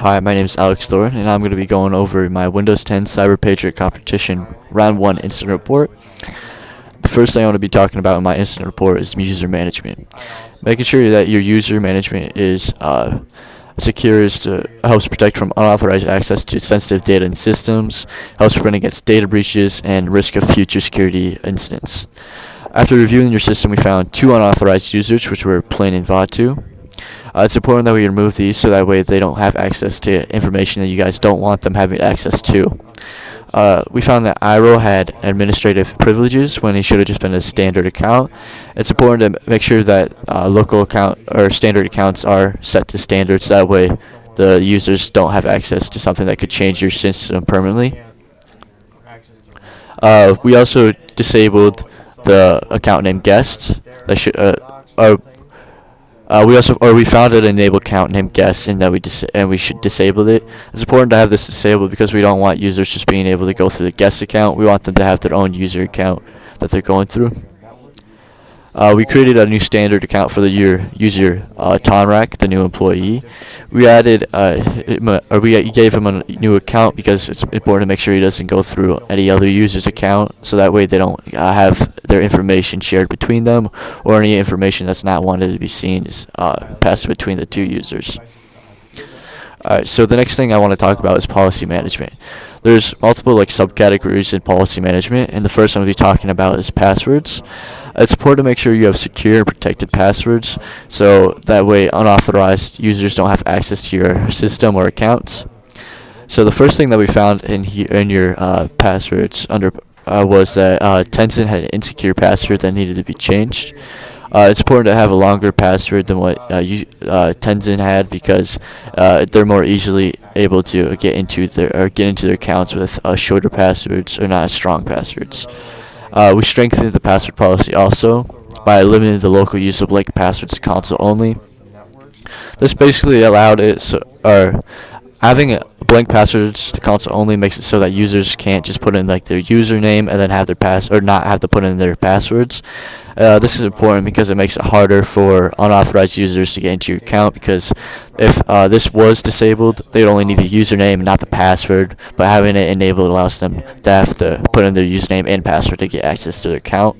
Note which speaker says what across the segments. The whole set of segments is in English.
Speaker 1: Hi, my name is Alex Thorne, and I'm going to be going over my Windows 10 Cyber Patriot Competition Round 1 Incident Report. The first thing I want to be talking about in my incident report is user management. Making sure that your user management is secure helps protect from unauthorized access to sensitive data and systems, helps prevent against data breaches, and risk of future security incidents. After reviewing your system, we found 2 unauthorized users, which were plain and VOD2. It's important that we remove these so that way they don't have access to information that you guys don't want them having access to. We found that IRO had administrative privileges when he should have just been a standard account. It's important to make sure that local account or standard accounts are set to standards. That way the users don't have access to something that could change your system permanently. We also disabled the account named guest. That should we found an enabled account named guest, and that we should disable it. It's important to have this disabled because we don't want users just being able to go through the guest account. We want them to have their own user account that they're going through. We created a new standard account for the user Tonrak, the new employee. We added, we gave him a new account because it's important to make sure he doesn't go through any other user's account, so that way they don't have their information shared between them, or any information that's not wanted to be seen is passed between the 2 users. Alright, so the next thing I want to talk about is policy management. There's multiple subcategories in policy management, and the first one we'll be talking about is passwords. It's important to make sure you have secure and protected passwords, so that way unauthorized users don't have access to your system or accounts. So the first thing that we found in your passwords was that Tenzin had an insecure password that needed to be changed. It's important to have a longer password than what Tenzin had because they're more easily able to get into their accounts with shorter passwords or not as strong passwords. We strengthened the password policy also by limiting the local use of blank passwords to console only. This basically allowed having blank passwords to console only makes it so that users can't just put in their username and then have their not have to put in their passwords. This is important because it makes it harder for unauthorized users to get into your account, because if this was disabled, they'd only need the username, not the password, but having it enabled allows them to have to put in their username and password to get access to their account.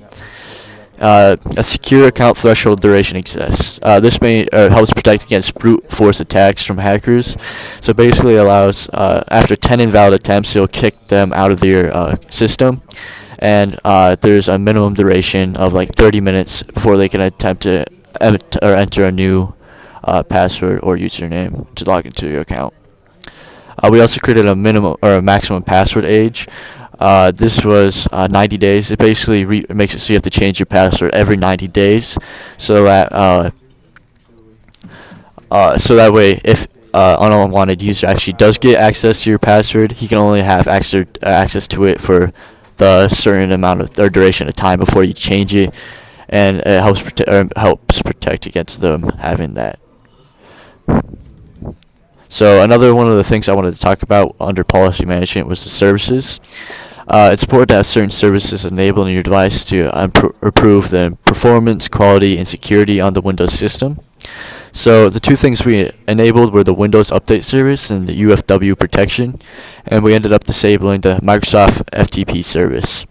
Speaker 1: A secure account threshold duration exists. This helps protect against brute force attacks from hackers. So basically allows, after 10 invalid attempts, it'll kick them out of their system. And there's a minimum duration of 30 minutes before they can attempt to enter a new password or username to log into your account. We also created a minimum or a maximum password age. This was 90 days. It basically makes it so you have to change your password every 90 days, so that way if an unwanted user actually does get access to your password, he can only have access to it for the certain amount of or duration of time before you change it, and it helps protect against them having that. So another one of the things I wanted to talk about under policy management was the services. It's important to have certain services enabled on your device to improve the performance, quality, and security on the Windows system. So the 2 things we enabled were the Windows Update service and the UFW protection, and we ended up disabling the Microsoft FTP service.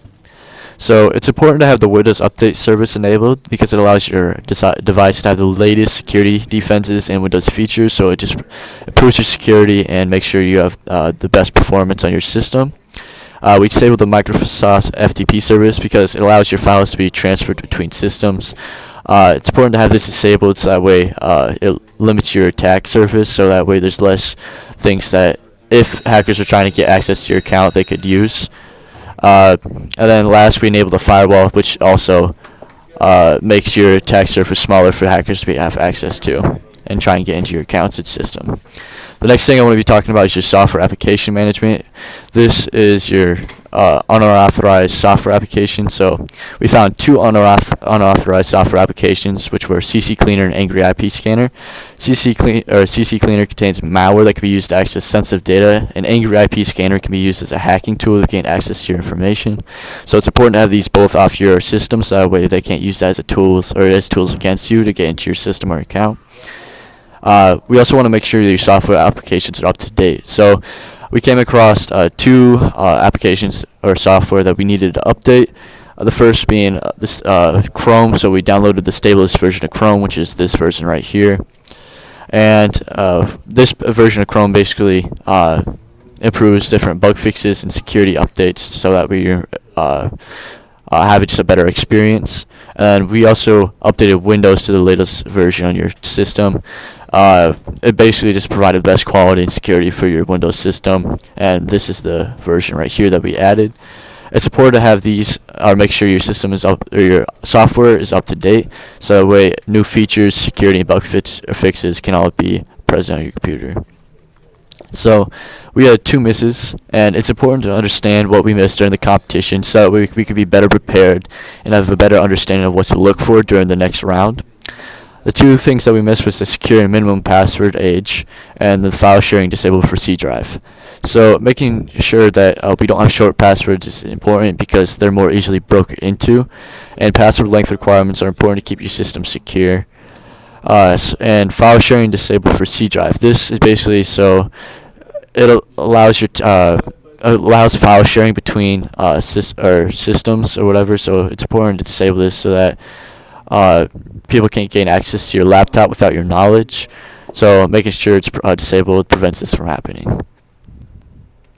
Speaker 1: So it's important to have the Windows Update service enabled because it allows your device to have the latest security defenses and Windows features, so it just improves your security and makes sure you have the best performance on your system. We disabled the Microsoft FTP service because it allows your files to be transferred between systems. It's important to have this disabled so that way it limits your attack surface, so that way there's less things that if hackers are trying to get access to your account they could use. And then last, we enabled the firewall, which also makes your attack surface smaller for hackers to have access to and try and get into your accounts and system. The next thing I want to be talking about is your software application management. This is your unauthorized software application. So we found 2 unauthorized software applications, which were CC Cleaner and Angry IP Scanner. CC Cleaner contains malware that can be used to access sensitive data, and Angry IP Scanner can be used as a hacking tool to gain access to your information. So it's important to have these both off your system, so that way they can't use that as tools against you to get into your system or account. We also want to make sure that your software applications are up to date. So we came across two applications or software that we needed to update. The first being this Chrome. So we downloaded the stablest version of Chrome, which is this version right here. And this version of Chrome basically improves different bug fixes and security updates so that we have just a better experience. And we also updated Windows to the latest version on your system. It basically just provided the best quality and security for your Windows system, and this is the version right here that we added. It's important to have these, make sure your system is up, or your software is up to date, so that way new features, security, and bug fixes can all be present on your computer. So we had 2 misses, and it's important to understand what we missed during the competition so that we could be better prepared and have a better understanding of what to look for during the next round. The 2 things that we missed was the secure and minimum password age and the file sharing disabled for C drive. So making sure that we don't have short passwords is important because they're more easily broken into, and password length requirements are important to keep your system secure. And file sharing disabled for C drive. This is basically so it allows allows file sharing between systems or whatever. So it's important to disable this so that people can't gain access to your laptop without your knowledge. So making sure it's disabled prevents this from happening.